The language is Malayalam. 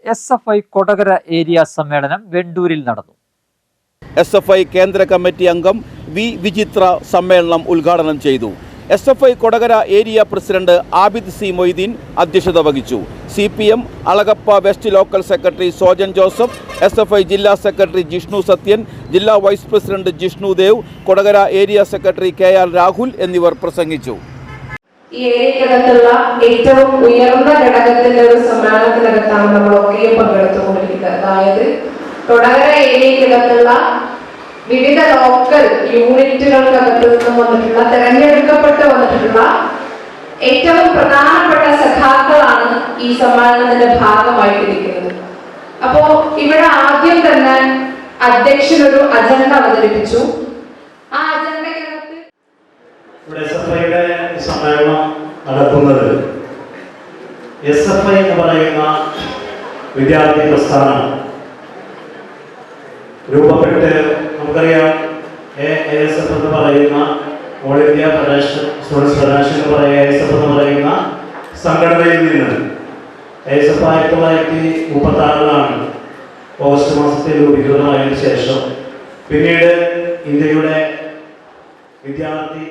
SFI കൊടകര ഏരിയ സമ്മേളനം വെണ്ടൂരിൽ നടന്നു. SFI കേന്ദ്ര കമ്മിറ്റി അംഗം വി വിചിത്ര സമ്മേളനം ഉദ്ഘാടനം ചെയ്തു. SFI Kodakara area president Abid C Moideen അധ്യക്ഷത വഹിച്ചു. CPM Alagappa west local secretary Sojan Joseph, SFI ജില്ലാ സെക്രട്ടറി ജിഷ്ണു സത്യൻ, ജില്ലാ vice president Jishnu Dev, Kodakara area secretary KR Rahul എന്നിവർ പ്രസംഗിച്ചു. ഈ ഏരിയക്കകത്തുള്ള ഏറ്റവും ഉയർന്ന ഘടകത്തിന്റെ ഒരു സമ്മേളനത്തിനകത്താണ് നമ്മളൊക്കെ പങ്കെടുത്തുകൊണ്ടിരിക്കുന്നത്. അതായത് കൊടകര ഏരിയക്കകത്തുള്ള വിവിധ ലോക്കൽ യൂണിറ്റുകൾക്കകത്ത് നിന്നും വന്നിട്ടുള്ള തെരഞ്ഞെടുക്കപ്പെട്ട് വന്നിട്ടുള്ള ഏറ്റവും പ്രധാനപ്പെട്ട സഖാക്കളാണ് ഈ സമ്മേളനത്തിന്റെ ഭാഗമായിട്ടിരിക്കുന്നത്. അപ്പോ ഇവിടെ ആദ്യം തന്നെ അധ്യക്ഷൻ ഒരു അജണ്ട അവതരിപ്പിച്ചു. ആ അജണ്ടയ്ക്കകത്ത് SFIയുടെ സമ്മേളനം നടക്കുന്നത് SFI എന്ന് പറയുന്ന വിദ്യാർത്ഥി പ്രസ്ഥാനം രൂപപ്പെട്ട് നമുക്കറിയാം. ASF എന്ന് പറയുന്ന all India federation students federation എന്ന് പറയുന്ന ASF എന്ന് പറയുന്ന സംഘടനയിൽ നിന്ന് ASF 1936 ഓഗസ്റ്റ് മാസത്തിൽ രൂപീകൃതമായതിനു ശേഷം പിന്നീട് ഇന്ത്യയുടെ വിദ്യാർത്ഥി